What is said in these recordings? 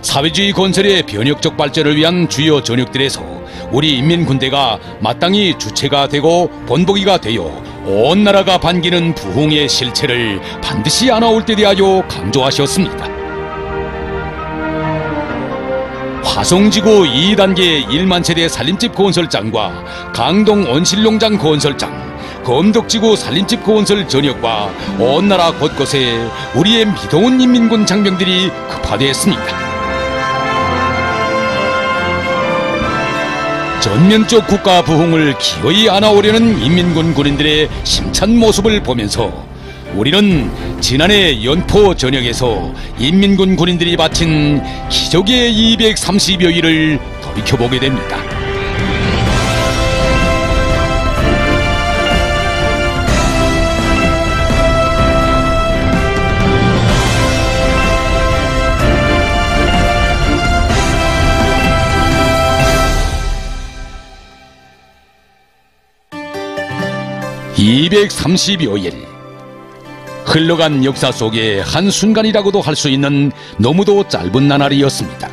사회주의 건설의 변혁적 발전을 위한 주요 전역들에서 우리 인민군대가 마땅히 주체가 되고 본보기가 되어 온 나라가 반기는 부흥의 실체를 반드시 안아올 때 대하여 강조하셨습니다. 화성지구 2단계 1만 세대 살림집 건설장과 강동 온실농장 건설장, 검덕지구 살림집 건설 전역과 온 나라 곳곳에 우리의 미더운 인민군 장병들이 급파되었습니다. 전면적 국가 부흥을 기어이 안아오려는 인민군 군인들의 심찬 모습을 보면서 우리는 지난해 연포 전역에서 인민군 군인들이 바친 기적의 230여 일을 돌이켜보게 됩니다. (230여 일) 흘러간 역사 속의 한순간이라고도 할 수 있는 너무도 짧은 나날이었습니다.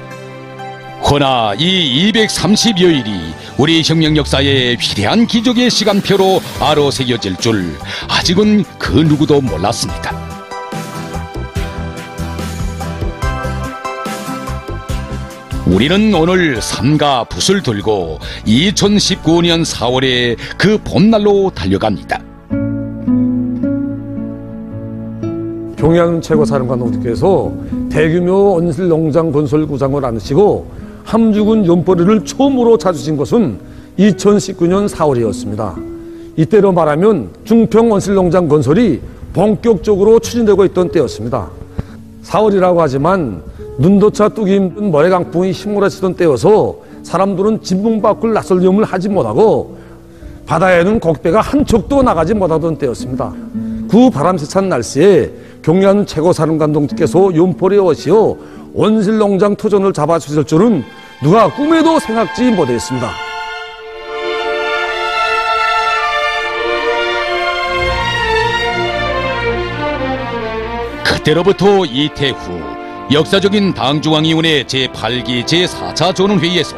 허나 이 230여 일이 우리 혁명 역사의 위대한 기적의 시간표로 아로새겨질 줄 아직은 그 누구도 몰랐습니다. 우리는 오늘 삼가 붓을 들고 2019년 4월에 그 봄날로 달려갑니다. 경양 최고사령관님께서 대규모 온실농장 건설 구상을 안으시고 함주군 연포리를 처음으로 찾으신 것은 2019년 4월이었습니다. 이때로 말하면 중평 온실농장 건설이 본격적으로 추진되고 있던 때였습니다. 4월이라고 하지만 눈도차 뚜기 힘든 모래강풍이 휘몰아치던 때여서 사람들은 진문 밖을 나설 염을 하지 못하고 바다에는 곡배가 한 척도 나가지 못하던 때였습니다. 그 바람세찬 날씨에 경양 최고사령관님께서 연포리에 오시어 온실농장 토전을 잡아주실 줄은 누가 꿈에도 생각지 못했습니다. 그때로부터 이태 후 역사적인 당중앙위원회 제8기 제4차 전원회의에서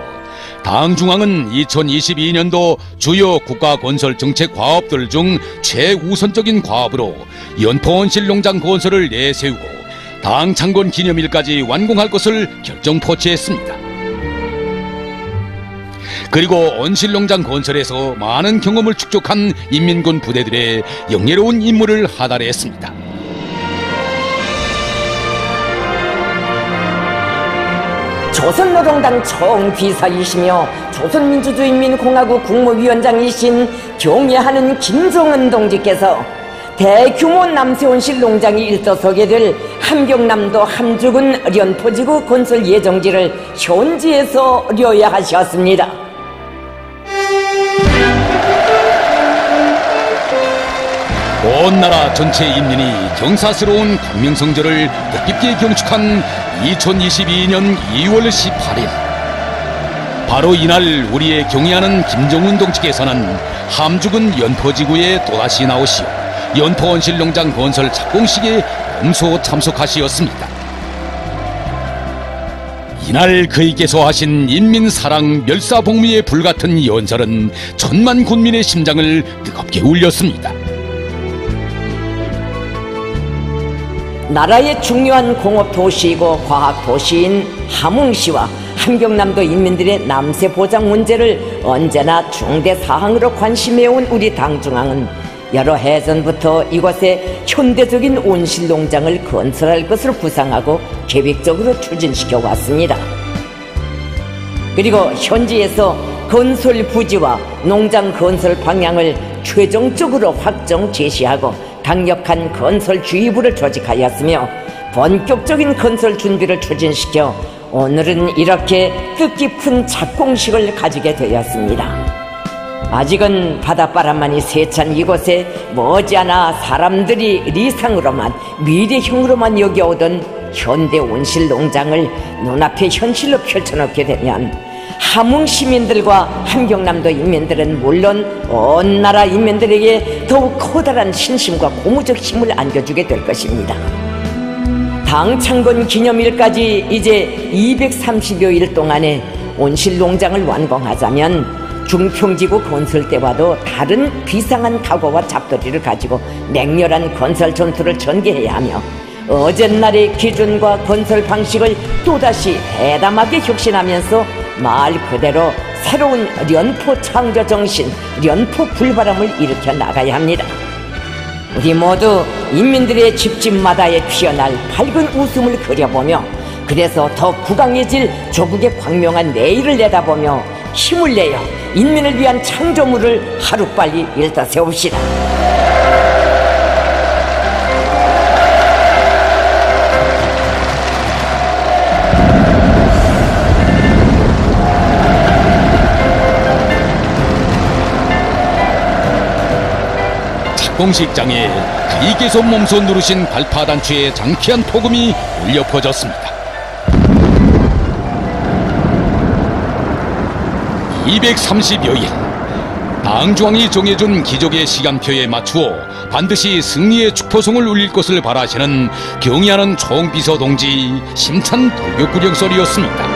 당중앙은 2022년도 주요 국가건설 정책 과업들 중 최우선적인 과업으로 연포온실농장 건설을 내세우고 당 창건 기념일까지 완공할 것을 결정포치했습니다. 그리고 온실농장 건설에서 많은 경험을 축적한 인민군 부대들의 영예로운 임무를 하달했습니다. 조선노동당 총비서이시며 조선민주주의인민공화국 국무위원장이신 경애하는 김정은 동지께서 대규모 남새온실 농장이 일도서게 될 함경남도 함주군 연포지구 건설 예정지를 현지에서 료야하셨습니다. 온 나라 전체 인민이 경사스러운 광명성절을 뜻깊게 경축한 2022년 2월 18일 바로 이날 우리의 경애하는 김정은 동지께서는 함주군 연포지구에 또다시 나오시어 연포온실농장 건설 착공식에 엄소 참석하시었습니다. 이날 그이께서 하신 인민사랑 멸사복무의 불같은 연설은 천만 군민의 심장을 뜨겁게 울렸습니다. 나라의 중요한 공업도시이고 과학도시인 함흥시와 함경남도 인민들의 남새 보장 문제를 언제나 중대사항으로 관심해온 우리 당중앙은 여러 해 전부터 이곳에 현대적인 온실농장을 건설할 것으로 구상하고 계획적으로 추진시켜 왔습니다. 그리고 현지에서 건설 부지와 농장 건설 방향을 최종적으로 확정 제시하고 강력한 건설 주의부를 조직하였으며 본격적인 건설 준비를 추진시켜 오늘은 이렇게 뜻깊은 착공식을 가지게 되었습니다. 아직은 바닷바람만이 세찬 이곳에 머지않아 사람들이 리상으로만 미래형으로만 여겨오던 현대 온실농장을 눈앞에 현실로 펼쳐놓게 되면 함흥 시민들과 함경남도 인민들은 물론 온 나라 인민들에게 더욱 커다란 신심과 고무적 힘을 안겨주게 될 것입니다. 당창건 기념일까지 이제 230여일 동안에 온실농장을 완공하자면 중평지구 건설 때와도 다른 비상한 각오와 잡돌이를 가지고 맹렬한 건설 전투를 전개해야 하며 어젯날의 기준과 건설 방식을 또다시 대담하게 혁신하면서 말 그대로 새로운 련포 창조 정신, 련포 불바람을 일으켜 나가야 합니다. 우리 모두 인민들의 집집마다에 피어날 밝은 웃음을 그려보며 그래서 더 부강해질 조국의 광명한 내일을 내다보며 힘을 내어 인민을 위한 창조물을 하루빨리 일다 세웁시다. 공식장에 이께서 몸소 누르신 발파단추의 장쾌한 폭음이 울려 퍼졌습니다. 230여일 당중앙이 정해준 기적의 시간표에 맞추어 반드시 승리의 축포성을 울릴 것을 바라시는 경의하는 총비서 동지 심찬 돌격구령설이었습니다.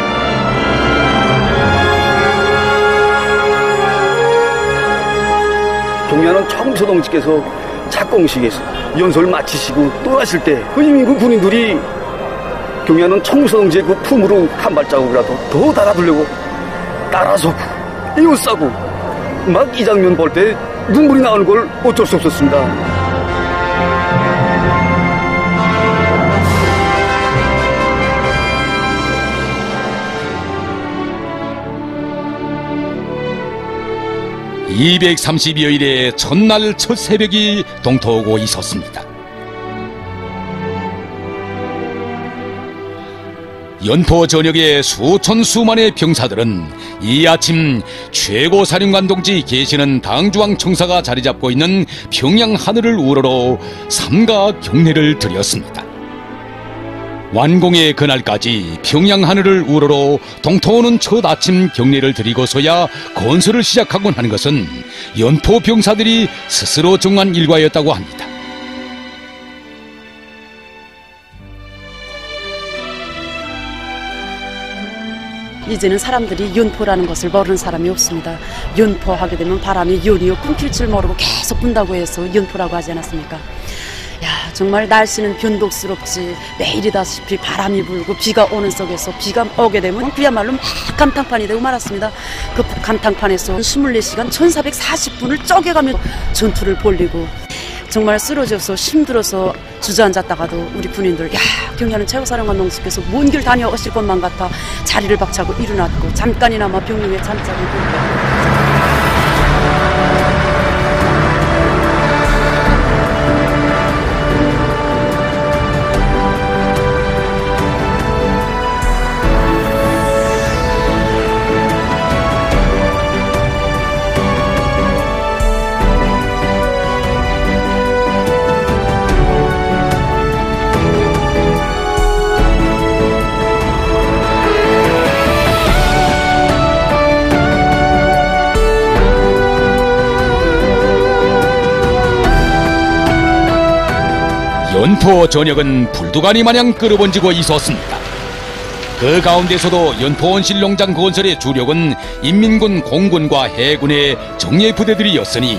경의하는 총비서 동지께서 착공식에서 연설을 마치시고 떠나실 때 의민군 군인들이 경의하는 총비서 동지의 그 품으로 한 발자국이라도 더 달아두려고 따라서고 이웃싸고 막 이 장면 볼 때 눈물이 나오는 걸 어쩔 수 없었습니다. (230여일의) 첫날 첫 새벽이 동토하고 있었습니다. 연포 전역의 수천 수만의 병사들은 이 아침 최고사령관 동지 계시는 당중앙 청사가 자리잡고 있는 평양 하늘을 우러러 삼가 경례를 드렸습니다. 완공의 그날까지 평양 하늘을 우러러 동토오는 첫 아침 경례를 드리고서야 건설을 시작하곤 하는 것은 연포 병사들이 스스로 정한 일과였다고 합니다. 이제는 사람들이 연포라는 것을 모르는 사람이 없습니다. 연포하게 되면 바람이 연이어 끊길 줄 모르고 계속 분다고 해서 연포라고 하지 않았습니까? 야, 정말 날씨는 변덕스럽지. 매일이다시피 바람이 불고 비가 오는 속에서 비가 오게 되면 그야말로 막 감탕판이 되고 말았습니다. 그 감탕판에서 24시간 1440분을 쪼개가며 전투를 벌이고 정말 쓰러져서 힘들어서 주저앉았다가도 우리 군인들 야, 경의하는 최고사령관 동지께서 먼 길 다녀오실 것만 같아 자리를 박차고 일어났고 잠깐이나마 병력의 잠자리를 들고 연포 전역은 불두가니 마냥 끌어번지고 있었습니다. 그 가운데서도 연포 온실농장 건설의 주력은 인민군, 공군과 해군의 정예부대들이었으니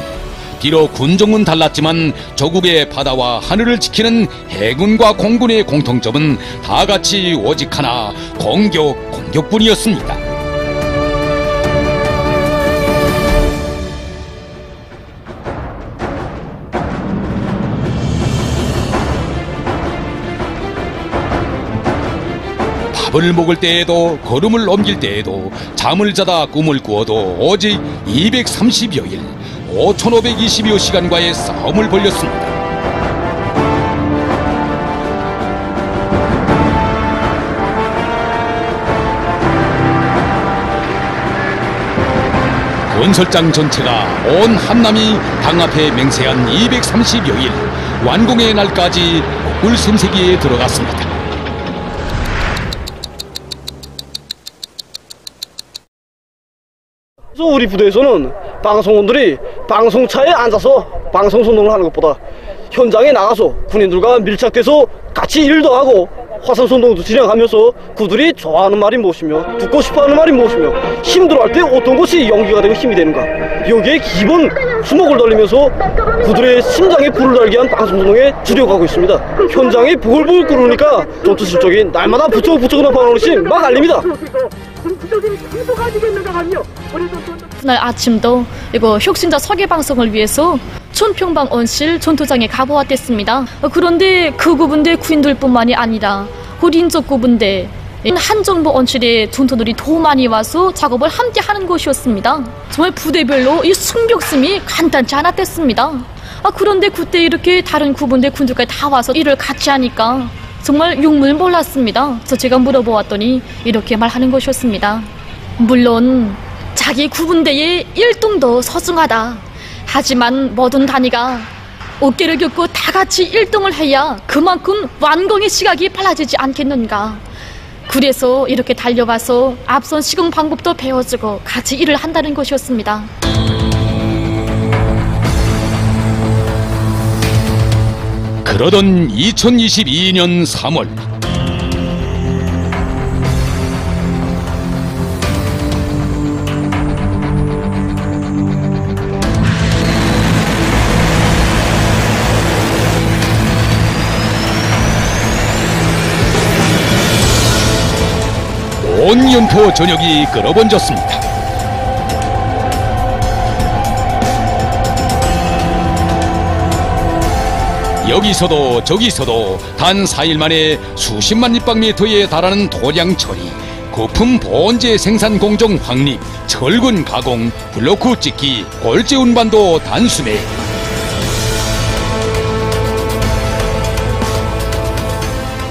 비록 군종은 달랐지만 조국의 바다와 하늘을 지키는 해군과 공군의 공통점은 다 같이 오직 하나, 공격뿐이었습니다. 밥을 먹을 때에도 걸음을 옮길 때에도 잠을 자다 꿈을 꾸어도 오직 230여일 5520여 시간과의 싸움을 벌였습니다. 건설장 전체가 온 한남이 당 앞에 맹세한 230여일 완공의 날까지 꿀샘새기에 들어갔습니다. 우리 부대에서는 방송원들이 방송차에 앉아서 방송 선동을 하는 것보다 현장에 나가서 군인들과 밀착돼서 같이 일도 하고 화산소동도 진행하면서 그들이 좋아하는 말이 무엇이며 듣고 싶어하는 말이 무엇이며 힘들어할 때 어떤 것이 용기가 되고 힘이 되는가, 여기에 기본 주목을 돌리면서 그들의 심장에 불을 달게 한 방송소동에 주력하고 있습니다. 현장이 부글부글 끓으니까 전투 실적이 날마다 부쩍부쩍 나타나는 것이 막 알립니다. 그날 아침도 이거 혁신자 설계 방송을 위해서 촌평방 온실 전투장에 가보았댔습니다. 그런데 그 구분대 군인들뿐만이 아니라 우리 인적 구분대 한정부 온실에 전투들이 더 많이 와서 작업을 함께 하는 곳이었습니다. 정말 부대별로 이 승벽심이 간단치 않았댔습니다. 그런데 그때 이렇게 다른 구분대 군들까지 다 와서 일을 같이 하니까 정말 용문을 몰랐습니다. 그래서 제가 물어보았더니 이렇게 말하는 것이었습니다. 물론 자기 구분대의 일동도 소중하다. 하지만 모든 단위가 어깨를 겹고 다 같이 일동을 해야 그만큼 완공의 시각이 빨라지지 않겠는가. 그래서 이렇게 달려와서 앞선 시공 방법도 배워주고 같이 일을 한다는 것이었습니다. 그러던 2022년 3월 온 연포 전역이 끌어번졌습니다. 여기서도 저기서도 단 4일 만에 수십만立方미터에 달하는 도량 처리, 거품 보온재 생산 공정 확립, 철근 가공, 블로크 찍기, 골재 운반도 단숨에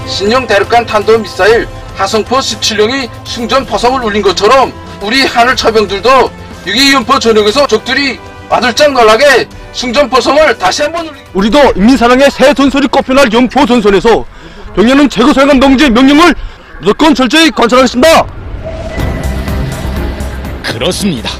신형 대륙간 탄도미사일 하성포 17형이 승전 포성을 울린 것처럼 우리 하늘 처병들도 6.2 연포 전역에서 적들이 와들짝 놀라게 승전 포성을 다시 한번 울린. 우리도 인민사랑의 새 전설이 꼽혀날 연포 전선에서 병력은 최고사령관 동지의 명령을 무조건 철저히 관찰하겠습니다. 그렇습니다.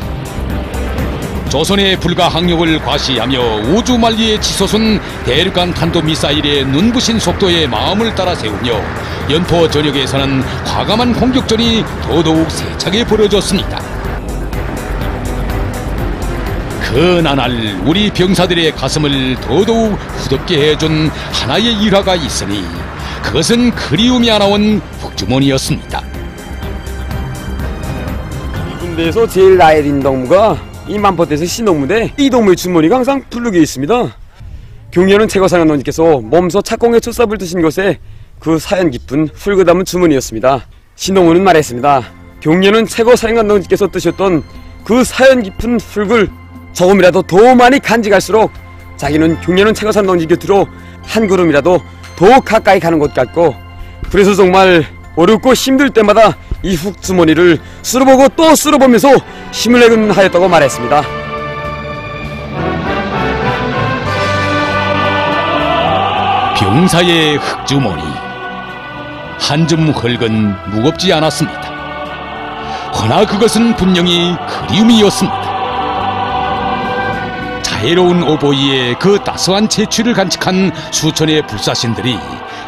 조선의 불가항력을 과시하며 우주만리에 치솟은 대륙간 탄도미사일의 눈부신 속도에 마음을 따라 세우며 연포 전역에서는 과감한 공격전이 더더욱 세차게 벌어졌습니다. 그 나날 우리 병사들의 가슴을 더더욱 후덥게 해준 하나의 일화가 있으니 그것은 그리움이 하나온 흑주머니였습니다. 이 군대에서 제일 나이 든 동무가 이 만포대에서 신동무대 이 동무의 주머니가 항상 풀르게 있습니다. 경련은 최고사령관님께서 몸소 착공의 초삽을 드신 것에 그 사연 깊은 훌그 담은 주머니였습니다. 신동무는 말했습니다. 경련은 최고사령관님께서 뜨셨던 그 사연 깊은 훌글 조금이라도 더 많이 간직할수록 자기는 경련은 최고사령관님 곁으로 한 걸음이라도 더 가까이 가는 것 같고, 그래서 정말 어렵고 힘들 때마다 이 훅주머니를 쓸어보고 또 쓸어보면서 힘을 내곤 하였다고 말했습니다. 병사의 흑주머니, 한 줌 흙은 무겁지 않았습니다. 허나 그것은 분명히 그리움이었습니다. 자애로운 오보이의 그 따스한 채취를 간직한 수천의 불사신들이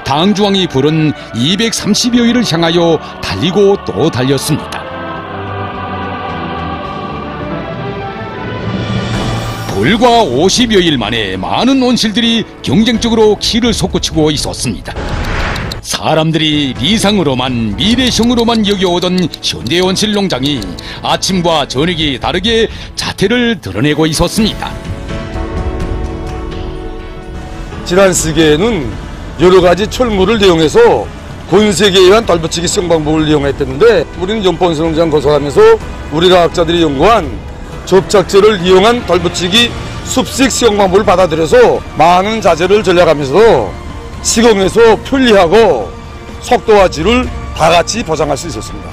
당중왕이 부른 230여일을 향하여 달리고 또 달렸습니다. 불과 50여일 만에 많은 온실들이 경쟁적으로 키를 솟구치고 있었습니다. 사람들이 리상으로만 미래형으로만 여겨오던 현대온실 농장이 아침과 저녁이 다르게 자태를 드러내고 있었습니다. 지난 시기에는 여러 가지 철물을 이용해서 곤세계에 의한 달붙이기 수영 방법을 이용했는데, 우리는 연포온실 농장 건설하면서 우리 과학자들이 연구한 접착제를 이용한 달붙이기 숲식 수영 방법을 받아들여서 많은 자재를 전략하면서 시공에서 편리하고 속도와 질을 다 같이 보장할 수 있었습니다.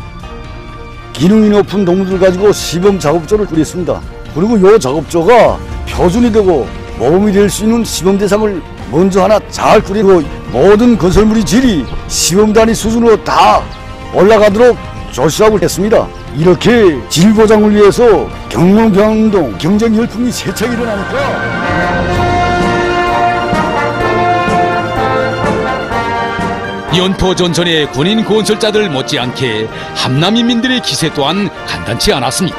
기능이 높은 동물들 가지고 시범 작업조를 꾸렸습니다. 그리고 이 작업조가 표준이 되고 모범이 될 수 있는 시범 대상을 먼저 하나 잘 꾸리고 모든 건설물의 질이 시범 단위 수준으로 다 올라가도록 조치하고 했습니다. 이렇게 질 보장을 위해서 경농병동 경쟁 열풍이 세차게 일어나니까 연포 전선의 군인 건설자들 못지않게 함남인민들의 기세 또한 간단치 않았습니다.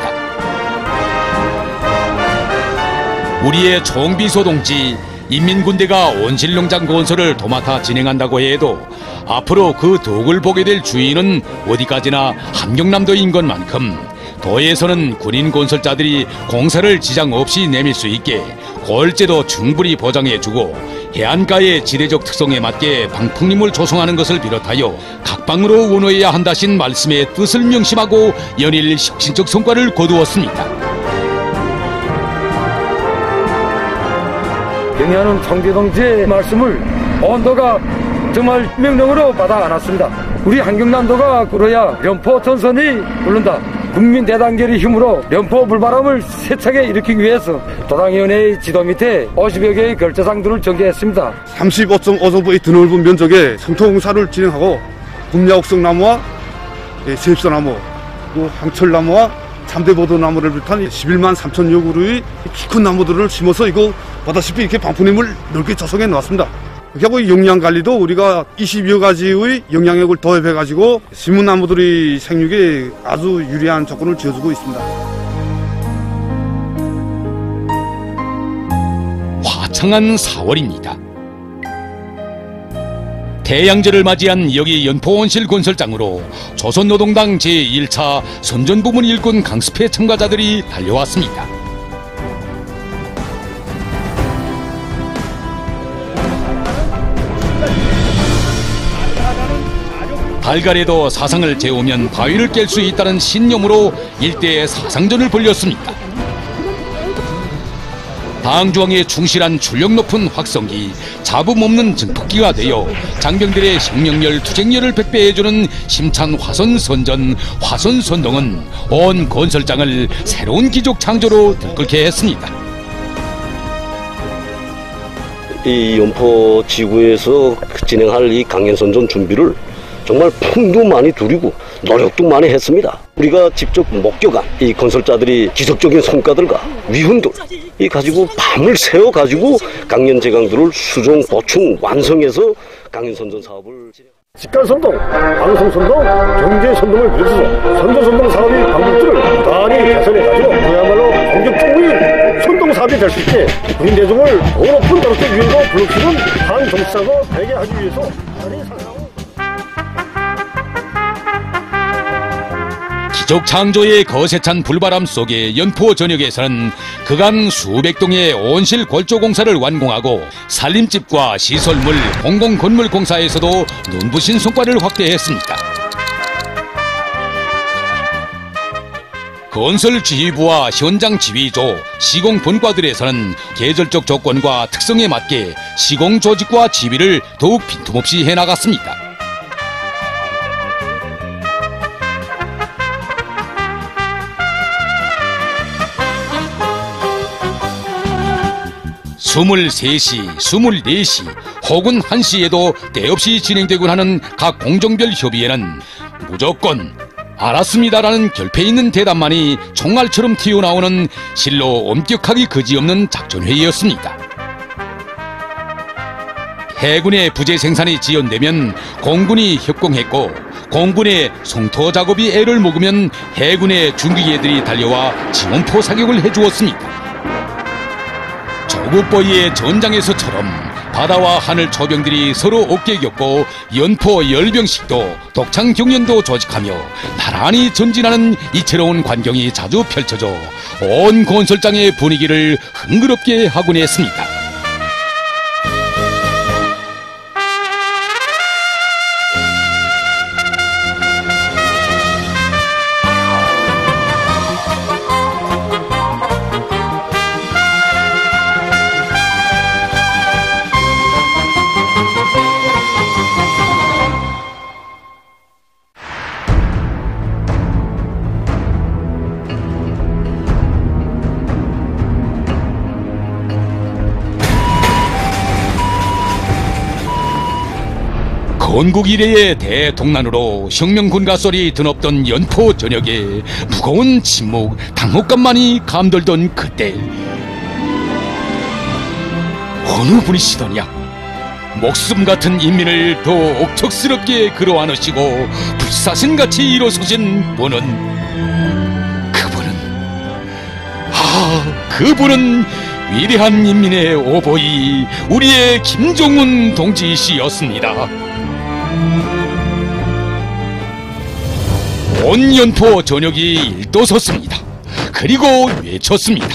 우리의 총비소동지 인민군대가 온실농장 건설을 도맡아 진행한다고 해도 앞으로 그 덕을 보게 될 주인은 어디까지나 함경남도인 것만큼 도에서는 군인 건설자들이 공사를 지장 없이 내밀 수 있게 골재도 충분히 보장해주고 해안가의 지대적 특성에 맞게 방풍림을 조성하는 것을 비롯하여 각방으로 원호해야 한다신 말씀의 뜻을 명심하고 연일 혁신적 성과를 거두었습니다. 경의하는 총비동지의 말씀을 온도가 정말 명령으로 받아 안았습니다. 우리 함경남도가 꿇어야 연포 전선이 꿇는다. 국민 대단결의 힘으로 연포 불바람을 세차게 일으키기 위해서 도당위원회의 지도 밑에 50여 개의 결재상들을 전개했습니다. 35.5제곱의 드넓은 면적에 성토공사를 진행하고 금야옥성나무와 세입사나무, 또 황철나무와 참대보도나무를 비롯한 11만 3천여 그루의 키 큰 나무들을 심어서 이거 보다시피 이렇게 방풍림을 넓게 조성해 놓았습니다. 그리고 영양 관리도 우리가 20여 가지의 영양액을 도입해가지고 심은나무들의 생육에 아주 유리한 조건을 지어주고 있습니다. 화창한 4월입니다. 태양절을 맞이한 여기 연포 온실 건설장으로 조선노동당 제1차 선전부문 일꾼 강습회 참가자들이 달려왔습니다. 달걀에도 사상을 재우면 바위를 깰 수 있다는 신념으로 일대의 사상전을 벌였습니다. 당중앙에 충실한 출력 높은 확성기, 잡음 없는 증폭기가 되어 장병들의 생명력, 투쟁력을 백배해주는 심찬 화선선전, 화선선동은 온 건설장을 새로운 기적 창조로 들끓게 했습니다. 이 연포 지구에서 진행할 이 강연선전 준비를 정말 품도 많이 들이고 노력도 많이 했습니다. 우리가 직접 목격한 이 건설자들이 기적적인 성과들과 위훈들 이 가지고 밤을 새워 가지고 강연 제강들을 수정 보충 완성해서 강연선전 사업을 직간선동, 방송선동, 경제선동을 비롯해서 선전선동 사업의 방법들을 부단히 개선해가지고 그야말로 본격적인 선동 사업이 될 수 있게 국민 대중을 더 높은 도로대 위에서 불러치는 한 정치사고 되게 하기 위해서 부단히 상상하고 기적 창조의 거세찬 불바람 속에 연포 전역에서는 그간 수백 동의 온실 골조 공사를 완공하고 산림집과 시설물, 공공건물 공사에서도 눈부신 성과를 확대했습니다. 건설 지휘부와 현장 지휘조, 시공 본과들에서는 계절적 조건과 특성에 맞게 시공 조직과 지휘를 더욱 빈틈없이 해나갔습니다. (23시), (24시) 혹은 (1시에도) 때없이 진행되곤 하는 각 공정별 협의회는 무조건 알았습니다라는 결폐 있는 대답만이 총알처럼 튀어나오는 실로 엄격하기 그지없는 작전회의였습니다. 해군의 부재 생산이 지연되면 공군이 협공했고 공군의 송토 작업이 애를 먹으면 해군의 중기계들이 달려와 지원포 사격을 해주었습니다. 조국보위의 전장에서처럼 바다와 하늘 초병들이 서로 어깨 겹고 연포 열병식도 독창 경연도 조직하며 나란히 전진하는 이채로운 광경이 자주 펼쳐져 온 건설장의 분위기를 흥그럽게 하곤 했습니다. 건국 이래의 대동난으로 혁명군가 소리 드높던 연포 전역에 무거운 침묵, 당혹감만이 감돌던 그때 어느 분이시더냐 목숨 같은 인민을 더 억척스럽게 그러안으시고 불사신같이 일어서신 그분은 위대한 인민의 오보이 우리의 김정은 동지시였습니다. 온 연포 전역이 일도섰습니다. 그리고 외쳤습니다.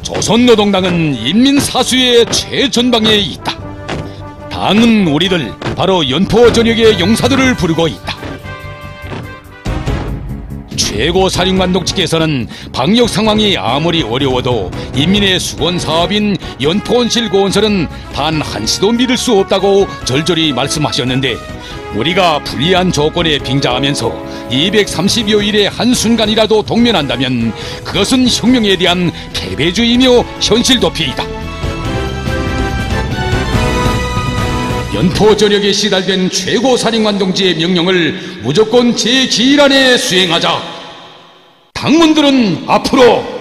조선노동당은 인민사수의 최전방에 있다. 당은 우리들 바로 연포 전역의 용사들을 부르고 있다. 최고사령관 동지께서는 방역 상황이 아무리 어려워도 인민의 수건 사업인 연포온실 건설은 단 한시도 미룰 수 없다고 절절히 말씀하셨는데, 우리가 불리한 조건에 빙자하면서 230여일의 한순간이라도 동면한다면 그것은 혁명에 대한 패배주의이며 현실도피이다. 연포 전역에 시달된 최고사령관 동지의 명령을 무조건 제 기일 안에 수행하자. 당문들은 앞으로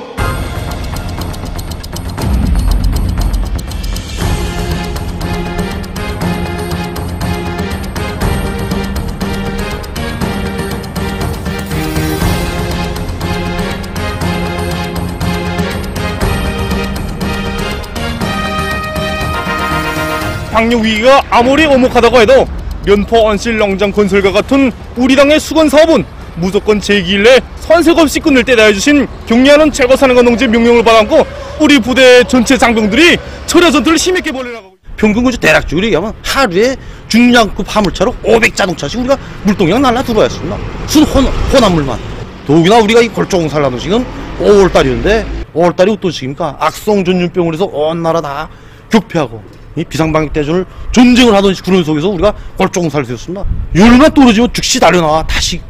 방역 위기가 아무리 오목하다고 해도 연포 온실 농장 건설과 같은 우리 당의 수건 사업은 무조건 제2일 내 선색 없이 끝낼 때다 해주신 경리하는 최고사령관 동지의 명령을 받았고, 우리 부대 전체 장병들이 철야 전투를 힘있게 벌여나가고, 평균 근처 대략적으로 얘기하면 하루에 중량급 화물차로 500자동차씩 우리가 물동량 날라 들어왔습니다. 순 혼합물만. 더욱이나 우리가 이 골조공사를 하는 시기는 5월달이었는데 5월달이 어떤 시기입니까? 악성 전염병을 해서 온 나라 다 격폐하고 이 비상방역 대전을 전쟁을 하던 그런 속에서 우리가 골조공사를 세웠습니다. 열만 떨어지면 즉시 달려나와 다시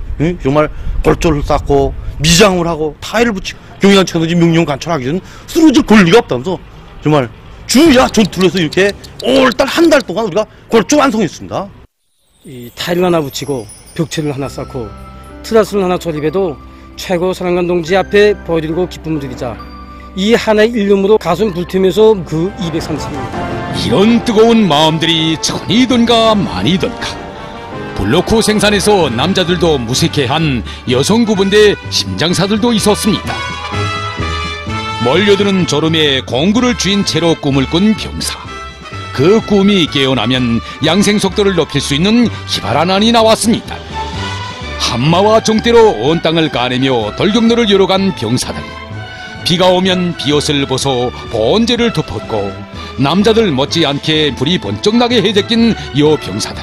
정말 골조를 쌓고 미장을 하고 타일을 붙이고 경위관 채널지 명령 관철하기 전 쓰러질 권리가 없다면서 정말 주야 전투를 해서 이렇게 5월달 한 달 동안 우리가 골조 완성했습니다. 이 타일을 하나 붙이고 벽체를 하나 쌓고 트라스를 하나 조립해도 최고사령관 동지 앞에 버리고 기쁨을 드리자. 이 하나의 일념으로 가슴 불태우면서 그 230일. 이런 뜨거운 마음들이 천이든가 만이든가 블로크 생산에서 남자들도 무색해한 여성 구분대 심장사들도 있었습니다. 몰려드는 졸음에 공구를 쥔 채로 꿈을 꾼 병사. 그 꿈이 깨어나면 양생 속도를 높일 수 있는 기발한 안이 나왔습니다. 한마와 정대로 온 땅을 까내며 돌격로를 열어간 병사들. 비가 오면 비옷을 벗어 번제를 덮었고 남자들 못지않게 불이 번쩍 나게 해제낀 여 병사들.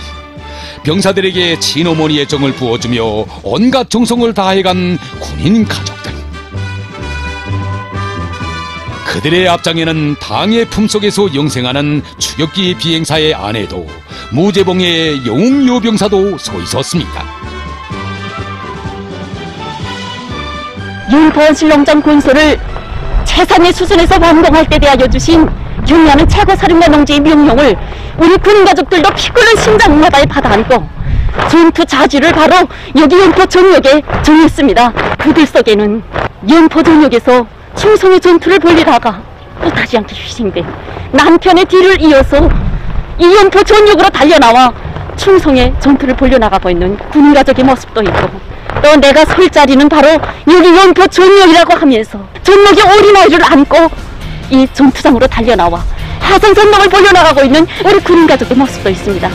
병사들에게 친어머니의 정을 부어주며 온갖 정성을 다해간 군인 가족들. 그들의 앞장에는 당의 품속에서 영생하는 추격기 비행사의 아내도 무제봉의 영웅 여병사도 서 있었습니다. 연포온실 농장 건설을 최상의 수준에서 완공할 때 대하여 주신 경리하는 최고사령관 동지의 명령을 우리 군인 가족들도 피 끓는 심장마다에 받아안고 전투 자주를 바로 여기 연포 전역에 정했습니다. 그들 속에는 연포 전역에서 충성의 전투를 벌리다가 뜻하지 않게 희생된 남편의 뒤를 이어서 이 연포 전역으로 달려나와 충성의 전투를 벌려나가고 있는 군인 가족의 모습도 있고, 또 내가 설 자리는 바로 여기 연포 전역이라고 하면서 전역의 어린아이를 안고 이 전투장으로 달려나와 화성선동을 벌려나가고 있는 우리 군인 가족의 모습도 있습니다.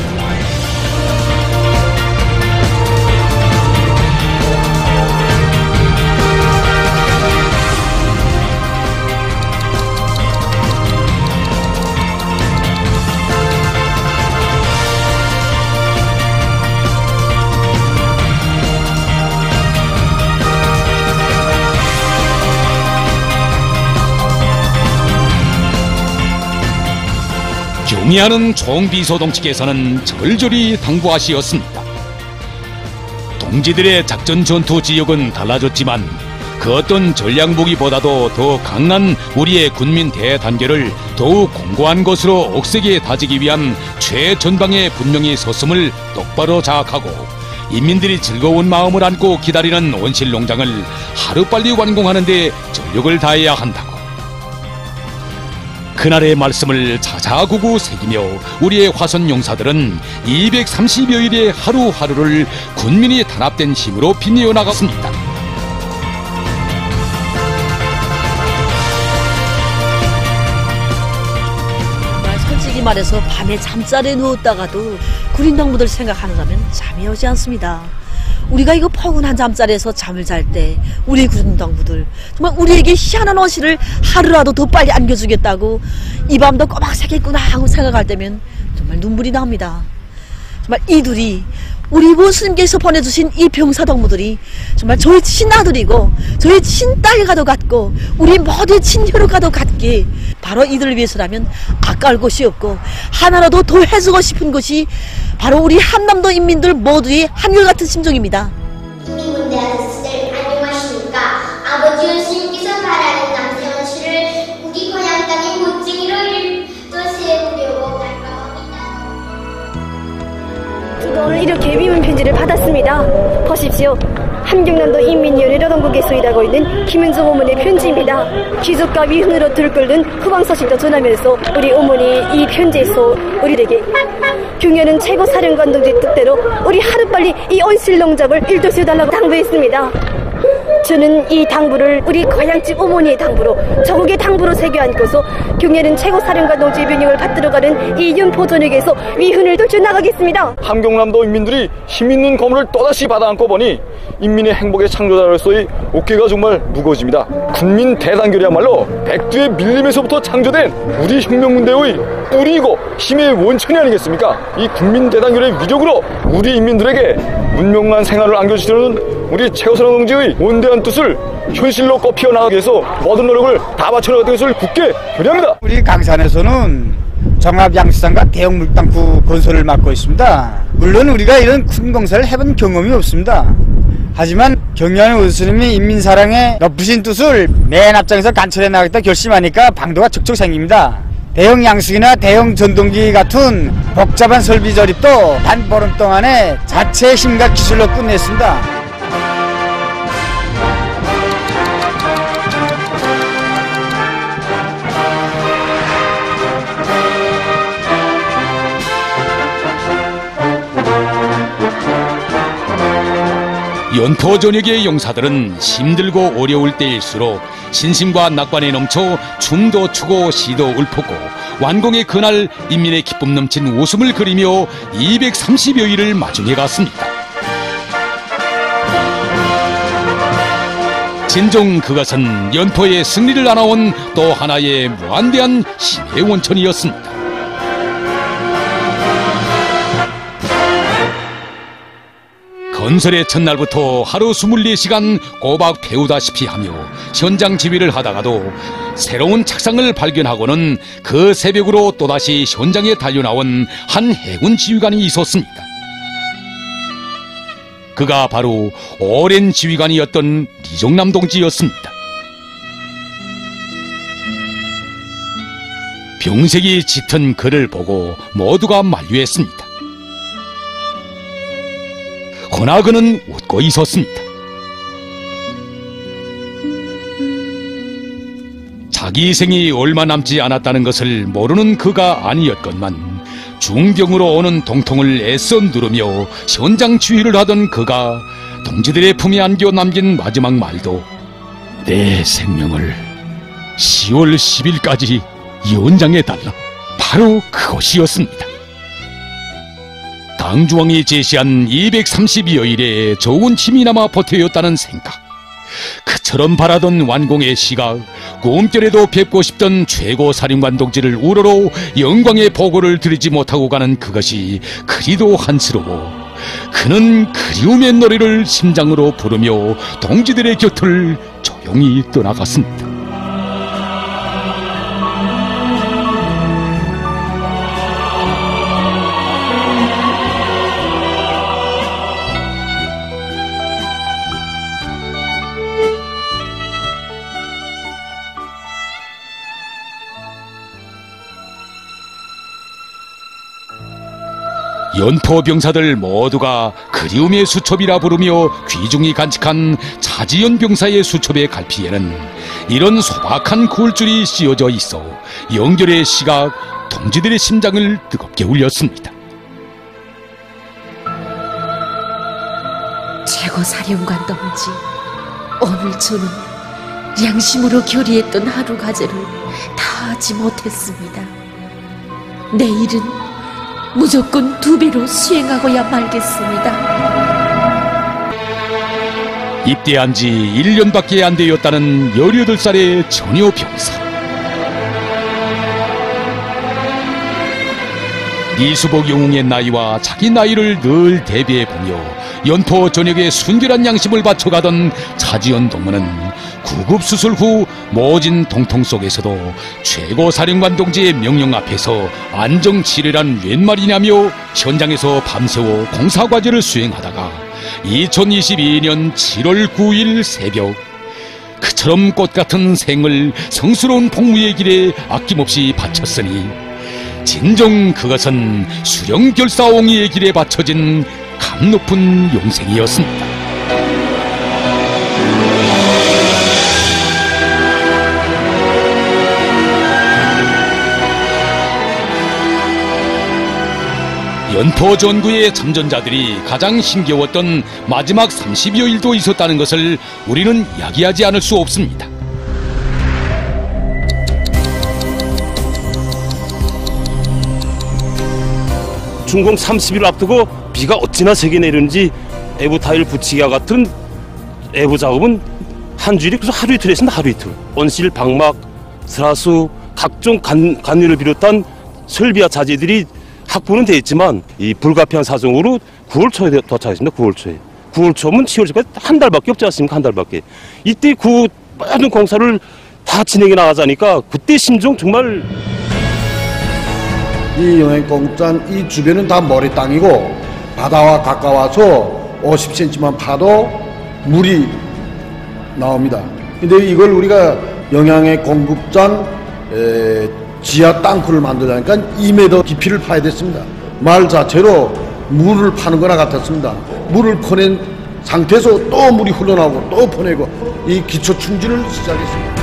경의하는 총비서동지께서는 절절히 당부하시었습니다. 동지들의 작전 전투 지역은 달라졌지만 그 어떤 전략 무기보다도 더 강한 우리의 군민 대단결을 더욱 공고한 것으로 억세게 다지기 위한 최전방에 분명히 섰음을 똑바로 자각하고 인민들이 즐거운 마음을 안고 기다리는 온실 농장을 하루빨리 완공하는 데 전력을 다해야 한다고. 그날의 말씀을 자자구구 새기며 우리의 화손 용사들은 230여일의 하루하루를 군민이 단합된 힘으로 빛내어 나갔습니다. 솔직히 말해서 밤에 잠자리에 누웠다가도 군인 동무들 생각하는다면 잠이 오지 않습니다. 우리가 이거 포근한 잠자리에서 잠을 잘 때 우리 군인 동무들 정말 우리에게 희한한 언실을 하루라도 더 빨리 안겨주겠다고 이 밤도 꼬박 새겠구나 하고 생각할 때면 정말 눈물이 납니다. 정말 이들이 우리 부스님께서 보내주신 이 병사 동무들이 정말 저희 친아들이고 저희 친딸과도 같고 우리 모두의 친혈과도 같기에 바로 이들을 위해서라면 아까울 것이 없고 하나라도 더 해주고 싶은 것이 바로 우리 한남도 인민들 모두의 한결같은 심정입니다. 인민군대 아저씨들 안녕하십니까. 아버지 예수님께서 바라는 남태원 씨를 우리 고향 땅의 멋쟁이로 또 세우려고 발표합니다. 저도 오늘 이렇게 위문 편지를 받았습니다. 보십시오. 함경남도 인민위원회 노동국에 수의하고 있는 김은정 어머니의 편지입니다. 기적과 위훈으로 들끓는 후방소식도 전하면서 우리 어머니 이 편지에서 우리에게 경연은 최고 사령관 동지 뜻대로 우리 하루빨리 이 온실농장을 일도시해달라고 당부했습니다. 저는 이 당부를 우리 고향집 어머니의 당부로 조국의 당부로 새겨 안고서 경연은 최고 사령관 동지의 명령을 받들어 가는 이 연포 전역에서 위훈을 떨쳐나가겠습니다. 함경남도 인민들이 힘있는 검을 또다시 받아안고 보니 인민의 행복의 창조자로서의 어깨가 정말 무거워집니다. 군민 대단결이야말로 백두의 밀림에서부터 창조된 우리 혁명군대의 뿌리이고 힘의 원천이 아니겠습니까? 이 군민 대단결의 위력으로 우리 인민들에게 문명한 생활을 안겨주시려는 우리 최고사령 동지의 원대한 뜻을 현실로 꽃피워 나가기 위해서 모든 노력을 다 바쳐나가는 것을 굳게 결의합니다. 우리 강산에서는 종합양식장과 대형 물땅구 건설을 맡고 있습니다. 물론 우리가 이런 큰 공사를 해본 경험이 없습니다. 하지만 경연의 원수님이 인민사랑의 높으신 뜻을 맨 앞장에서 관철해 나가겠다 결심하니까 방도가 척척 생깁니다. 대형 양식이나 대형 전동기 같은 복잡한 설비 조립도 단 보름 동안에 자체 힘과 기술로 끝냈습니다. 연포 전역의 용사들은 힘들고 어려울 때일수록 신심과 낙관에 넘쳐 춤도 추고 시도 읊었고 완공의 그날 인민의 기쁨 넘친 웃음을 그리며 230여일을 마중해 갔습니다. 진정 그것은 연포의 승리를 안아온 또 하나의 무한대한 힘의 원천이었습니다. 건설의 첫날부터 하루 24시간 꼬박 태우다시피 하며 현장 지휘를 하다가도 새로운 착상을 발견하고는 그 새벽으로 또다시 현장에 달려나온 한 해군 지휘관이 있었습니다. 그가 바로 오랜 지휘관이었던 리종남 동지였습니다. 병색이 짙은 그를 보고 모두가 만류했습니다. 그러나 그는 웃고 있었습니다. 자기 생이 얼마 남지 않았다는 것을 모르는 그가 아니었건만 중병으로 오는 동통을 애써 누르며 현장 지휘를 하던 그가 동지들의 품에 안겨 남긴 마지막 말도 내 생명을 10월 10일까지 연장해달라, 바로 그것이었습니다. 당중왕이 제시한 230여일에 좋은 힘이나마 버텨였다는 생각, 그처럼 바라던 완공의 시각, 꿈결에도 뵙고 싶던 최고 사령관 동지를 우러러 영광의 보고를 드리지 못하고 가는 그것이 그리도 한스러워 그는 그리움의 노래를 심장으로 부르며 동지들의 곁을 조용히 떠나갔습니다. 연포 병사들 모두가 그리움의 수첩이라 부르며 귀중히 간직한 차지연 병사의 수첩의 갈피에는 이런 소박한 구울줄이 씌워져 있어 영결의 시각 동지들의 심장을 뜨겁게 울렸습니다. 최고사령관 동지, 오늘 저는 양심으로 결의했던 하루 과제를 다 하지 못했습니다. 내일은 무조건 2배로 수행하고야 말겠습니다. 입대한 지 1년밖에 안 되었다는 18살의 전효 병사. 이수복 영웅의 나이와 자기 나이를 늘 대비해보며 연포 전역에 순결한 양심을 바쳐가던 차지연 동무는 구급수술 후 모진 통통 속에서도 최고사령관 동지의 명령 앞에서 안정치레란 웬 말이냐며 현장에서 밤새워 공사과제를 수행하다가 2022년 7월 9일 새벽 그처럼 꽃같은 생을 성스러운 복무의 길에 아낌없이 바쳤으니 진정 그것은 수령결사옹이의 길에 바쳐진 감 높은 용생이었습니다. 연포 전구의 참전자들이 가장 힘겨웠던 마지막 30여일도 있었다는 것을 우리는 이야기하지 않을 수 없습니다. 준공 30일 앞두고 비가 어찌나 세게 내리는지 애부 타일 붙이기와 같은 애부 작업은 한 주일이 그래서 하루 이틀 했습니다. 하루 이틀. 온실, 방막, 스라수, 각종 간류를 비롯한 설비와 자재들이 확보는 돼 있지만 이 불가피한 사정으로 9월 초에 도착했습니다. 9월 초에. 9월 초면 7월 초까지 한 달밖에 없지 않습니까? 한 달밖에. 이때 그 모든 공사를 다 진행해 나가자니까 그때 심정 정말. 이 영행공단 이 주변은 다 모래 땅이고 바다와 가까워서 50cm만 파도 물이 나옵니다. 근데 이걸 우리가 영양의 공급장 지하 땅굴을 만들자니까 2m 깊이를 파야 됐습니다. 말 자체로 물을 파는 거나 같았습니다. 물을 퍼낸 상태에서 또 물이 흘러나오고 또 퍼내고 이 기초 충진을 시작했습니다.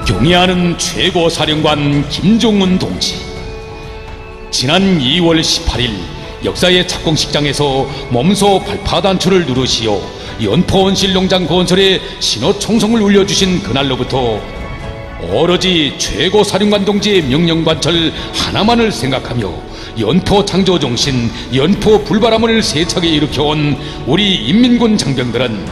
경애하는 최고사령관 김종은 동지. 지난 2월 18일 역사의 착공식장에서 몸소 발파단추를 누르시어 연포 온실농장 건설에 신호총성을 울려주신 그날로부터 오로지 최고사령관 동지의 명령관철 하나만을 생각하며 연포 창조정신, 연포 불바람을 세차게 일으켜온 우리 인민군 장병들은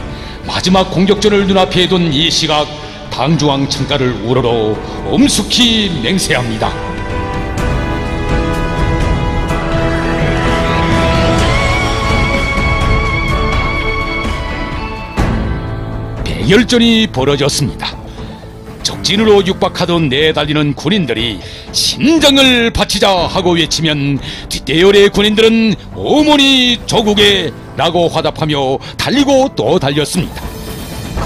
마지막 공격전을 눈앞에 둔 이 시각 당중앙 창가를 우러러 엄숙히 맹세합니다. 대결전이 벌어졌습니다. 적진으로 육박하던 내달리는 군인들이 심장을 바치자 하고 외치면 뒷대열의 군인들은 어머니 조국에 라고 화답하며 달리고 또 달렸습니다.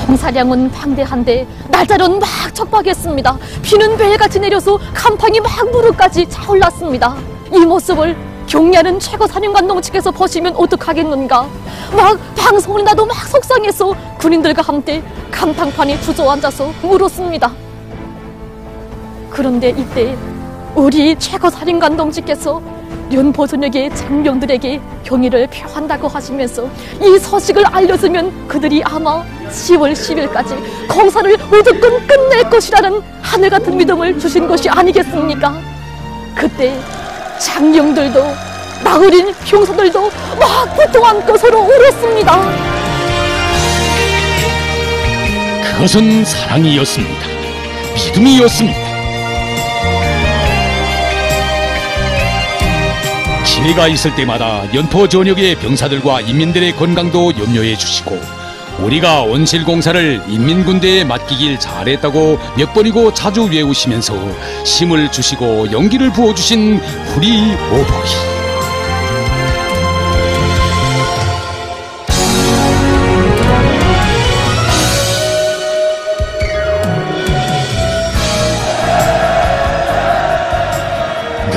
공사량은 방대한데 날짜로는 막 척박했습니다. 비는 매일같이 내려서 간판이 막 무릎까지 차올랐습니다. 이 모습을 경례하는 최고사령관 동지께서 보시면 어떡하겠는가. 막 방송을 나도 막 속상해서 군인들과 함께 간판판에 주저앉아서 울었습니다. 그런데 이때 우리 최고사령관 동지께서 연포 전역의 장병들에게 경의를 표한다고 하시면서 이 소식을 알려주면 그들이 아마 10월 10일까지 공사를 무조건 끝낼 것이라는 하늘같은 믿음을 주신 것이 아니겠습니까? 그때 장병들도 나으린 병사들도 막 붙어안고 서로 울었습니다. 그것은 사랑이었습니다. 믿음이었습니다. 기회가 있을 때마다 연포 전역의 병사들과 인민들의 건강도 염려해 주시고 우리가 온실공사를 인민군대에 맡기길 잘했다고 몇 번이고 자주 외우시면서 힘을 주시고 용기를 부어주신 우리 오복이.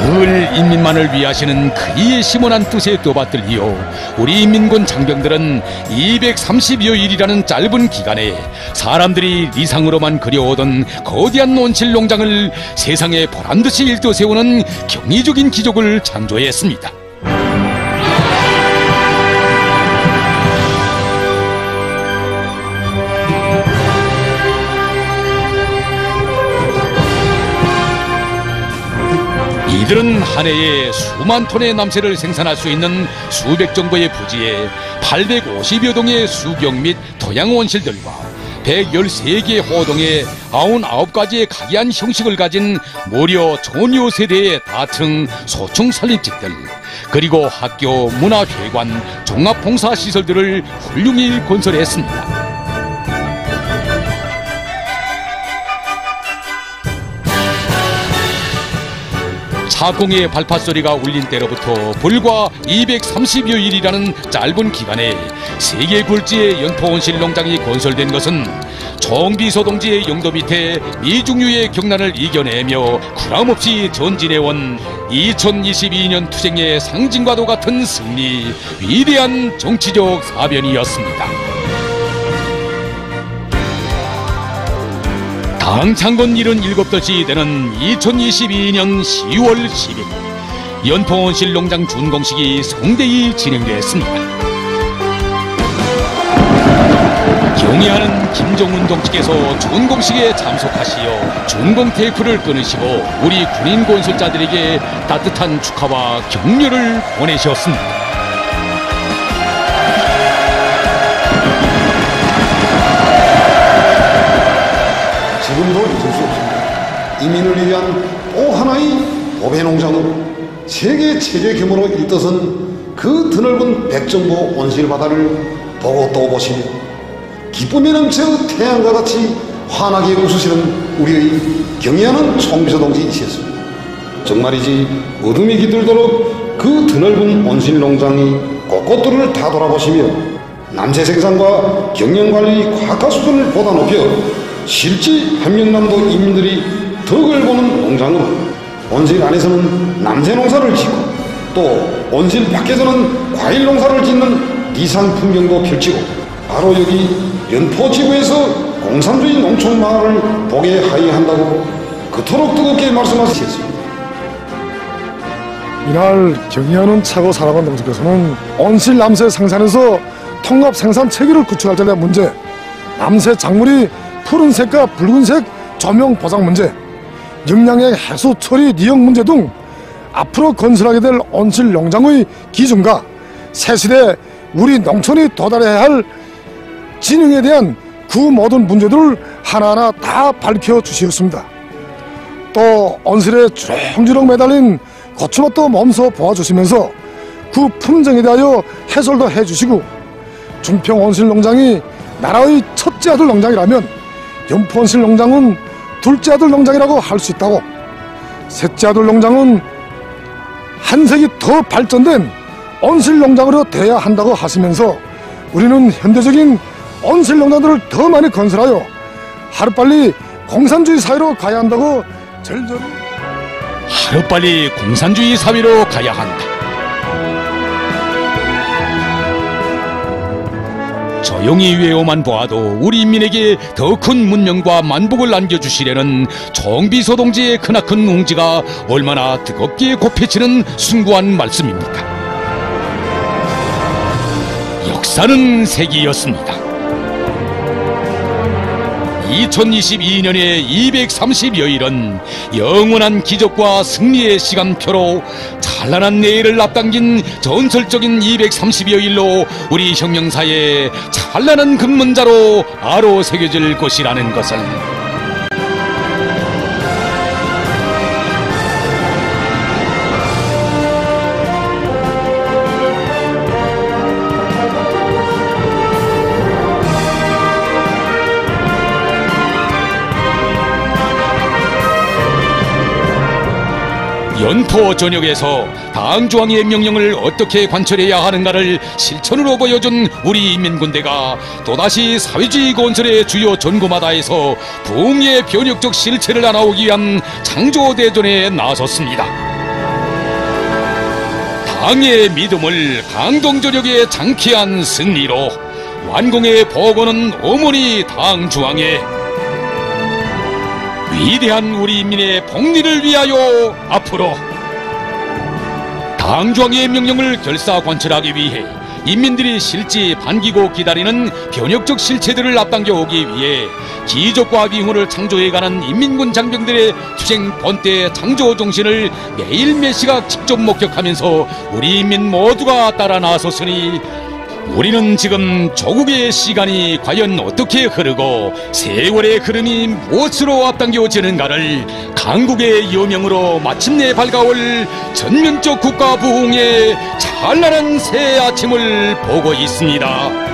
늘 인민만을 위하시는 그이의 심원한 뜻에 떠받들리어 우리 인민군 장병들은 230여일이라는 짧은 기간에 사람들이 리상으로만 그려오던 거대한 온실농장을 세상에 보란듯이 일떠세우는 경이적인 기적을 창조했습니다. 이들은 한 해에 수만 톤의 남새를 생산할 수 있는 수백 정도의 부지에 850여 동의 수경 및 토양 온실들과 113개의 호동에 99가지의 각이한 형식을 가진 무려 전여 세대의 다층 소층 설립집들, 그리고 학교, 문화회관, 종합봉사시설들을 훌륭히 건설했습니다. 사공의 발파소리가 울린 때로부터 불과 230여일이라는 짧은 기간에 세계 굴지의 연포온실 농장이 건설된 것은 정비소 동지의 영도 밑에 미중류의 경난을 이겨내며 구람없이 전진해온 2022년 투쟁의 상징과도 같은 승리, 위대한 정치적 사변이었습니다. 당 창건 77덧이 되는 2022년 10월 10일 연포온실 농장 준공식이 성대히 진행됐습니다. 경의하는 김정은 동지께서 준공식에 참석하시어 준공 테이프를 끊으시고 우리 군인 건설자들에게 따뜻한 축하와 격려를 보내셨습니다. 지금도 잊을 수 없습니다. 이민을 위한 또 하나의 보배 농장으로 세계 최대 규모로 일떠선 그 드넓은 백정보 온실 바다를 보고 또 보시며 기쁨에 넘쳐 태양과 같이 환하게 웃으시는 우리의 경의하는 총비서 동지이셨습니다. 정말이지 어둠이 깃들도록 그 드넓은 온실 농장이 곳곳들을 다 돌아보시며 남새 생산과 경영관리 과학화 수준을 보다 높여 실제 한명남도 인민들이 덕을 보는 농장으로 온실 안에서는 남새 농사를 짓고 또 온실 밖에서는 과일 농사를 짓는 이상 풍경도 펼치고 바로 여기 연포지구에서 공산주의 농촌 마을을 보게 하여야 한다고 그토록 뜨겁게 말씀하셨습니다. 이날 경의하는 차고 살아간 동지께서는 온실 남새 생산에서 통합 생산 체계를 구축할 때 대한 문제, 남새 작물이 푸른색과 붉은색 조명 보상 문제, 영양액 해소 처리 니형 문제 등 앞으로 건설하게 될 온실 농장의 기준과 새시대 우리 농촌이 도달해야 할 진흥에 대한 그 모든 문제들을 하나하나 다 밝혀주시었습니다. 또 온실에 주렁주렁 매달린 고추밭도 몸소 보아주시면서 그 품종에 대하여 해설도 해주시고 중평 온실 농장이 나라의 첫째 아들 농장이라면 연포 온실 농장은 둘째 아들 농장이라고 할 수 있다고, 셋째 아들 농장은 한 색이 더 발전된 온실 농장으로 돼야 한다고 하시면서 우리는 현대적인 온실 농장들을 더 많이 건설하여 하루빨리 공산주의 사회로 가야 한다고 절절히 하루빨리 공산주의 사회로 가야 한다. 조용히 외워만 보아도 우리 인민에게 더 큰 문명과 만복을 안겨주시려는 정비소 동지의 크나큰 웅지가 얼마나 뜨겁게 곱해지는 숭고한 말씀입니까? 역사는 세기였습니다. 2022년의 230여일은 영원한 기적과 승리의 시간표로 찬란한 내일을 앞당긴 전설적인 230여일로 우리 혁명사의 찬란한 근문자로 아로 새겨질 것이라는 것을 연포 전역에서 당중앙의 명령을 어떻게 관철해야 하는가를 실천으로 보여준 우리 인민군대가 또다시 사회주의 건설의 주요 전구마다에서 부흥의 변혁적 실체를 알아오기 위한 창조대전에 나섰습니다. 당의 믿음을 강동전역의 장쾌한 승리로 완공의 복원은 어머니 당중앙에 위대한 우리 인민의 복리를 위하여 앞으로 당중앙의 명령을 결사관철하기 위해 인민들이 실지 반기고 기다리는 변혁적 실체들을 앞당겨 오기 위해 기적과 비훈을 창조해가는 인민군 장병들의 투쟁 번대 창조 정신을 매일 몇 시각 직접 목격하면서 우리 인민 모두가 따라 나섰으니 우리는 지금 조국의 시간이 과연 어떻게 흐르고 세월의 흐름이 무엇으로 앞당겨지는가를 강국의 여명으로 마침내 밝아올 전면적 국가 부흥의 찬란한 새 아침을 보고 있습니다.